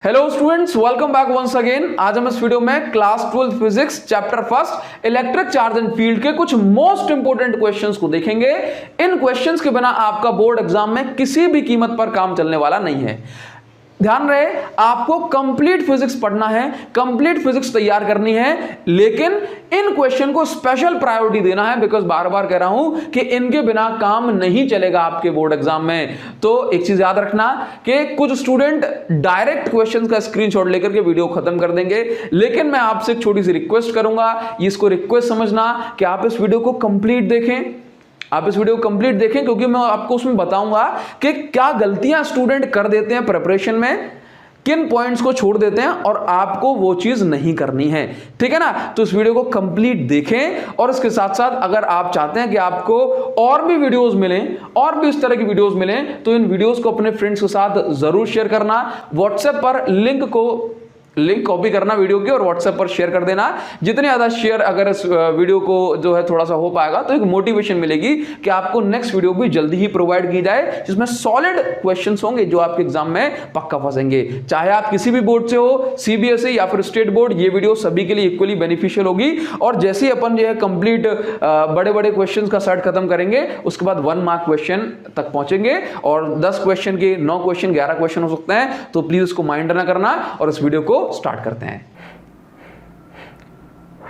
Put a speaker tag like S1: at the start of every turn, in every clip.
S1: Hello students, welcome back once again. आज हम इस वीडियो में class 12 physics chapter first electric charge and field के कुछ मोस्ट इंपोर्टेंट क्वेश्चंस को देखेंगे। इन क्वेश्चंस के बिना आपका बोर्ड एग्जाम में किसी भी कीमत पर काम चलने वाला नहीं है। ध्यान रहे, आपको कंप्लीट फिजिक्स पढ़ना है, कंप्लीट फिजिक्स तैयार करनी है, लेकिन इन क्वेश्चन को स्पेशल प्रायोरिटी देना है, बिकॉज बार बार कह रहा हूं कि इनके बिना काम नहीं चलेगा आपके बोर्ड एग्जाम में। तो एक चीज याद रखना कि कुछ स्टूडेंट डायरेक्ट क्वेश्चन का स्क्रीनशॉट लेकर के वीडियो खत्म कर देंगे, लेकिन मैं आपसे एक छोटी सी रिक्वेस्ट करूंगा, इसको रिक्वेस्ट समझना कि आप इस वीडियो को कंप्लीट देखें। आप इस वीडियो को कंप्लीट देखें, क्योंकि मैं आपको उसमें बताऊंगा कि क्या गलतियां स्टूडेंट कर देते हैं प्रिपरेशन में, किन पॉइंट्स को छोड़ देते हैं और आपको वो चीज नहीं करनी है। ठीक है ना? तो इस वीडियो को कंप्लीट देखें, और इसके साथ साथ अगर आप चाहते हैं कि आपको और भी वीडियोस मिलें, और भी इस तरह की वीडियोस मिलें, तो इन वीडियोस को अपने फ्रेंड्स के साथ जरूर शेयर करना। व्हाट्सएप पर लिंक कॉपी करना वीडियो की और व्हाट्सएप पर शेयर कर देना। जितने ज्यादा शेयर अगर इस वीडियो को जो है थोड़ा सा हो पाएगा, तो एक मोटिवेशन मिलेगी कि आपको नेक्स्ट वीडियो भी जल्दी ही प्रोवाइड की जाए, जिसमें सॉलिड क्वेश्चंस होंगे जो आपके एग्जाम में पक्का फंसेंगे। चाहे आप किसी भी बोर्ड से हो, सीबीएसई या फिर स्टेट बोर्ड, ये वीडियो सभी के लिए इक्वली बेनिफिशियल होगी। और जैसे ही अपन जो है कंप्लीट बड़े बड़े क्वेश्चन का सेट खत्म करेंगे, उसके बाद 1 मार्क क्वेश्चन तक पहुंचेंगे, और 10 क्वेश्चन के 9 क्वेश्चन 11 क्वेश्चन हो सकते हैं। तो प्लीज इसको माइंड ना करना, और इस वीडियो को स्टार्ट करते हैं।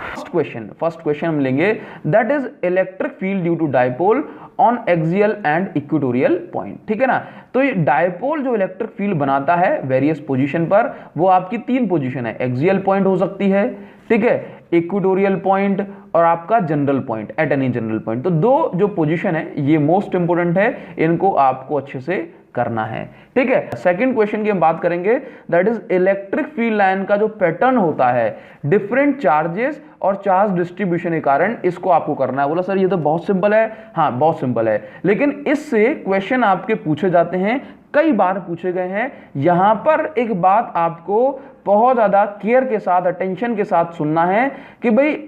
S1: फर्स्ट क्वेश्चन हम लेंगे, that is electric field due to dipole on axial and equatorial point. ठीक है ना? तो ये डायपोल जो इलेक्ट्रिक फील्ड बनाता है वेरियस पोजीशन पर, वो आपकी 3 पोजीशन है। एक्सियल पॉइंट हो सकती है, ठीक है, इक्वेटोरियल पॉइंट, और आपका general point, at any general point. तो 2 जो पोजीशन है ये मोस्ट इंपोर्टेंट है, इनको आपको अच्छे से करना है। ठीक है, सेकंड क्वेश्चन की हम बात करेंगे, that is electric field line का जो पैटर्न होता है डिफरेंट चार्जेस और चार्ज डिस्ट्रीब्यूशन के कारण, इसको आपको करना है। बोला सर ये तो बहुत सिंपल है। हाँ, बहुत सिंपल है, लेकिन इससे क्वेश्चन आपके पूछे जाते हैं, कई बार पूछे गए हैं। यहां पर एक बात आपको बहुत ज्यादा केयर के साथ, अटेंशन के साथ सुनना है कि भाई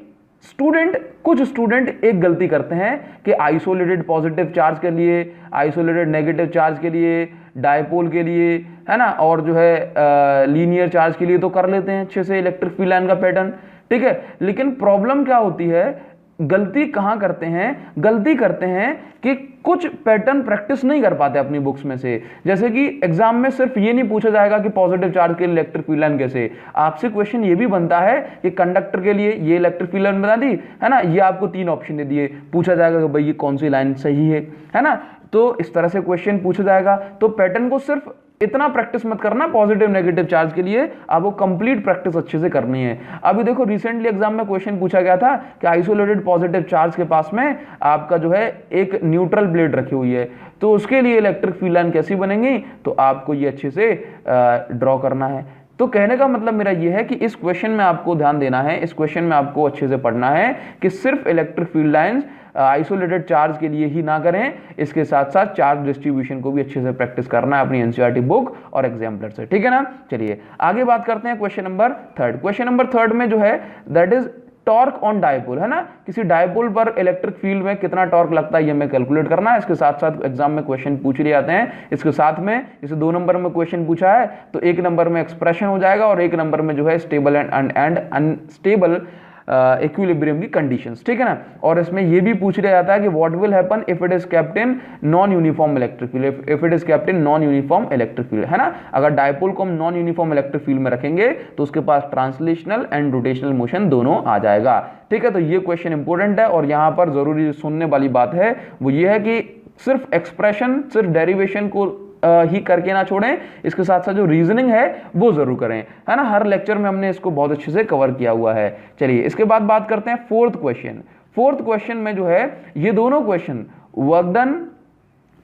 S1: कुछ स्टूडेंट एक गलती करते हैं कि आइसोलेटेड पॉजिटिव चार्ज के लिए, आइसोलेटेड नेगेटिव चार्ज के लिए, डायपोल के लिए, है ना, और जो है लीनियर चार्ज के लिए तो कर लेते हैं अच्छे से इलेक्ट्रिक फील्ड लाइन का पैटर्न। ठीक है, लेकिन प्रॉब्लम क्या होती है, गलती कहां करते हैं? गलती करते हैं कि कुछ पैटर्न प्रैक्टिस नहीं कर पाते अपनी बुक्स में से। जैसे कि एग्जाम में सिर्फ ये नहीं पूछा जाएगा कि पॉजिटिव चार्ज के लिए इलेक्ट्रिक फील्ड लाइन कैसे, आपसे क्वेश्चन ये भी बनता है कि कंडक्टर के लिए ये इलेक्ट्रिक फील्ड लाइन बता दी, है ना, ये आपको 3 ऑप्शन दे दिए, पूछा जाएगा कि भाई ये कौन सी लाइन सही है ना। तो इस तरह से क्वेश्चन पूछा जाएगा। तो पैटर्न को सिर्फ इतना प्रैक्टिस मत करना पॉजिटिव नेगेटिव चार्ज के लिए, आपको कंप्लीट प्रैक्टिस अच्छे से करनी है। अभी देखो, रिसेंटली एग्जाम में क्वेश्चन पूछा गया था कि आइसोलेटेड पॉजिटिव चार्ज के पास में आपका जो है एक न्यूट्रल प्लेट रखी हुई है, तो उसके लिए इलेक्ट्रिक फील्ड लाइन कैसी बनेगी, तो आपको ये अच्छे से ड्रॉ करना है। तो कहने का मतलब मेरा ये है कि इस क्वेश्चन में आपको ध्यान देना है, इस क्वेश्चन में आपको अच्छे से पढ़ना है कि सिर्फ electric field lines isolated charge के लिए ही ना करें, इसके साथ साथ चार्ज डिस्ट्रीब्यूशन को भी अच्छे से प्रैक्टिस करना है अपनी एनसीईआरटी बुक और एग्जाम्पलर से। ठीक है ना? चलिए आगे बात करते हैं क्वेश्चन नंबर 3। क्वेश्चन नंबर 3 में जो है that is torque on dipole, है ना, किसी डायपोल पर इलेक्ट्रिक फील्ड में कितना टॉर्क लगता है ये हमें कैलकुलेट करना है। इसके साथ साथ एग्जाम में क्वेश्चन पूछ लिए जाते हैं। इसके साथ में जैसे 2 नंबर में क्वेश्चन पूछा है, तो 1 नंबर में एक्सप्रेशन हो जाएगा, और 1 नंबर में जो है स्टेबल एंड अनस्टेबल इक्विलिब्रियम की कंडीशंस। ठीक है ना? और इसमें यह भी पूछ लिया जाता है कि what will happen if it is kept in non uniform electric field, if it is kept in non uniform electric field, है ना। अगर डायपोल को हम नॉन यूनिफॉर्म इलेक्ट्रिक फील्ड में रखेंगे तो उसके पास ट्रांसलेशनल एंड रोटेशनल मोशन दोनों आ जाएगा। ठीक है, तो ये क्वेश्चन इंपॉर्टेंट है, और यहां पर जरूरी सुनने वाली बात है वो ये है कि सिर्फ एक्सप्रेशन, सिर्फ डेरिवेशन को ही करके ना छोड़ें, इसके साथ साथ जो रीजनिंग है वो जरूर करें, है ना। हर लेक्चर में हमने इसको बहुत अच्छे से कवर किया हुआ है। चलिए इसके बाद बात करते हैं 4th क्वेश्चन। 4th क्वेश्चन में जो है ये दोनों क्वेश्चन वर्क डन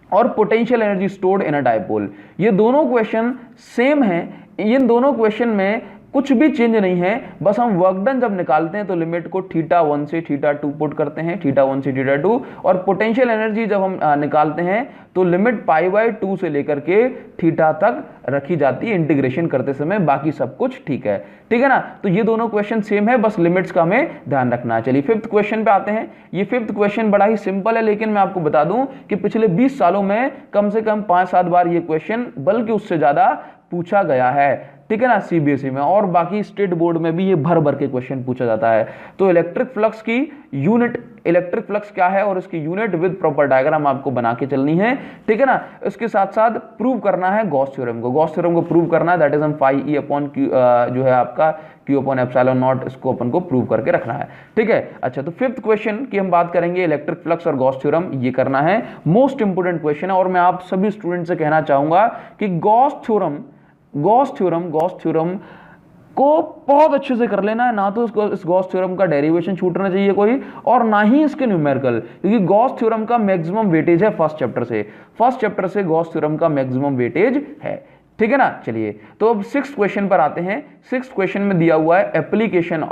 S1: और potential energy stored in a dipole, ये दोनों क्वेश्चन सेम हैं। इन दोनों क्वेश्चन में कुछ भी चेंज नहीं है, बस हम वर्क डन जब निकालते हैं तो लिमिट को θ1 से θ2 पुट करते हैं, θ1 से θ2, और पोटेंशियल एनर्जी जब हम निकालते हैं तो लिमिट π/2 से लेकर के θ तक रखी जाती है इंटीग्रेशन करते समय, बाकी सब कुछ ठीक है। ठीक है ना? तो ये दोनों क्वेश्चन सेम है, बस लिमिट्स का हमें ध्यान रखना है। चलिए 5th क्वेश्चन पे आते हैं। ये 5th क्वेश्चन बड़ा ही सिंपल है, लेकिन मैं आपको बता दूं कि पिछले 20 सालों में कम से कम 5-7 बार ये क्वेश्चन, बल्कि उससे ज्यादा पूछा गया है। ठीक है ना, सीबीएसई में, और बाकी स्टेट बोर्ड में भी ये भर भर के क्वेश्चन पूछा जाता है। तो इलेक्ट्रिक फ्लक्स की यूनिट, इलेक्ट्रिक फ्लक्स क्या है और इसकी यूनिट विद प्रॉपर डायग्राम आपको बना के चलनी है, ठीक है ना। इसके साथ साथ प्रूव करना है गॉस थ्योरम को, गॉस थ्योरम को प्रूव करना है, दैट इज हम फाई ई अपॉन क्यू जो है आपका क्यू अपॉन एप्सिलॉन नॉट, इसको अपन को प्रूव करके रखना है, ठीक है। अच्छा, तो फिफ्थ क्वेश्चन की हम बात करेंगे, इलेक्ट्रिक फ्लक्स और गॉस थ्योरम, ये करना है, मोस्ट इंपोर्टेंट क्वेश्चन है। और मैं आप सभी स्टूडेंट से कहना चाहूंगा कि गॉस थ्योरम को बहुत अच्छे से कर लेना है, ना तो इस गॉस थ्योरम का डेरिवेशन छूटना चाहिए कोई, और ना ही इसके न्यूमेरिकल, क्योंकि गॉस थ्योरम का मैक्सिमम वेटेज है फर्स्ट चैप्टर से गॉस थ्योरम का मैक्सिमम वेटेज है, ठीक है ना। चलिए, तो अब सिक्स्थ क्वेश्चन पर आते हैं। सिक्स्थ क्वेश्चन में दिया हुआ है एप्लीकेशन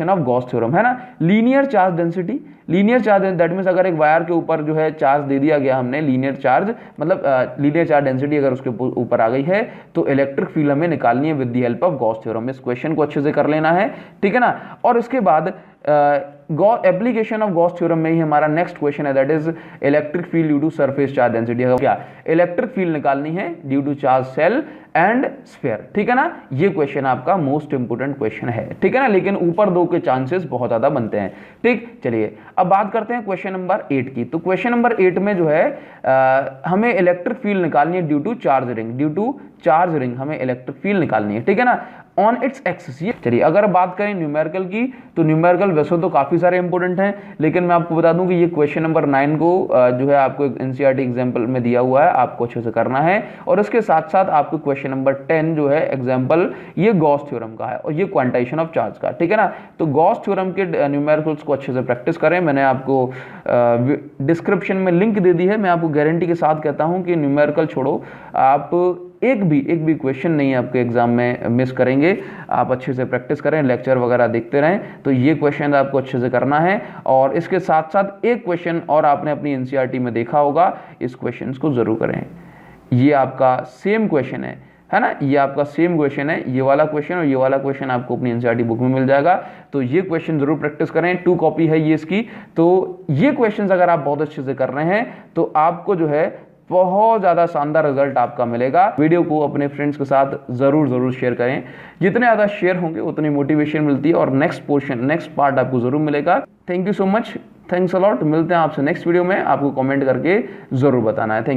S1: ऑफ गॉस थ्योरम, है ना। Linear charge density, that means अगर एक वायर के ऊपर जो है चार्ज दे दिया गया हमने, लीनियर चार्ज मतलब लीनियर चार्ज डेंसिटी अगर उसके ऊपर आ गई है, तो इलेक्ट्रिक फील्ड हमें निकालनी है with the help of Gauss theorem. इस क्वेश्चन को अच्छे से कर लेना है, ठीक है ना। और इसके बाद एप्लीकेशन ऑफ गॉस थ्योरम में ही हमारा नेक्स्ट क्वेश्चन है, that is electric field due to surface charge density. क्या इलेक्ट्रिक फील्ड निकालनी है due to charge cell and sphere, ठीक है ना। ये क्वेश्चन आपका मोस्ट इंपोर्टेंट क्वेश्चन है, ठीक है ना, लेकिन ऊपर दो के चांसेस बहुत ज्यादा बनते हैं, ठीक। चलिए, अब बात करते हैं क्वेश्चन नंबर 8 की। तो क्वेश्चन नंबर 8 में जो है हमें इलेक्ट्रिक फील्ड निकालनी है ड्यू टू चार्ज रिंग, हमें इलेक्ट्रिक फील्ड निकालनी है, ठीक है ना, ऑन इट्स एक्सिस। चलिए, अगर बात करें न्यूमेरिकल की, तो न्यूमेरिकल वैसे तो काफी सारे इंपोर्टेंट हैं, लेकिन मैं आपको बता दूं कि ये क्वेश्चन नंबर 9 को जो है आपको एनसीईआरटी एग्जाम्पल में दिया हुआ है, आपको अच्छे से करना है। और इसके साथ साथ आपको क्वेश्चन नंबर 10 जो है एग्जाम्पल, ये गॉस थ्योरम का है और ये क्वांटाइजेशन ऑफ चार्ज का, ठीक है ना। तो गॉस थ्योरम के न्यूमेरिकल्स को अच्छे से प्रैक्टिस करें, मैंने आपको डिस्क्रिप्शन में लिंक दे दी है। मैं आपको गारंटी के साथ कहता हूं कि न्यूमेरिकल छोड़ो, आप एक भी क्वेश्चन नहीं आपके एग्जाम में मिस करेंगे। आप अच्छे से प्रैक्टिस करें, लेक्चर वगैरह देखते रहें, तो ये क्वेश्चन आपको अच्छे से करना है। और इसके साथ साथ एक क्वेश्चन और आपने अपनी एनसीईआरटी में देखा होगा, इस क्वेश्चन को जरूर करें। ये आपका सेम क्वेश्चन है ना, ये आपका सेम क्वेश्चन है, ये वाला क्वेश्चन और ये वाला क्वेश्चन आपको अपनी एनसीईआरटी बुक में मिल जाएगा। तो ये क्वेश्चन जरूर प्रैक्टिस करें, 2 कॉपी है ये इसकी। तो ये क्वेश्चन अगर आप बहुत अच्छे से कर रहे हैं तो आपको जो है बहुत ज़्यादा शानदार रिजल्ट आपका मिलेगा। वीडियो को अपने फ्रेंड्स के साथ ज़रूर शेयर करें, जितने ज़्यादा शेयर होंगे उतनी मोटिवेशन मिलती है और नेक्स्ट पार्ट आपको ज़रूर मिलेगा। Thank you so much, thanks a lot. मिलते हैं आपसे नेक्स्ट वीडियो में, आपको कमेंट करके ज़रूर बताना है। Thank you.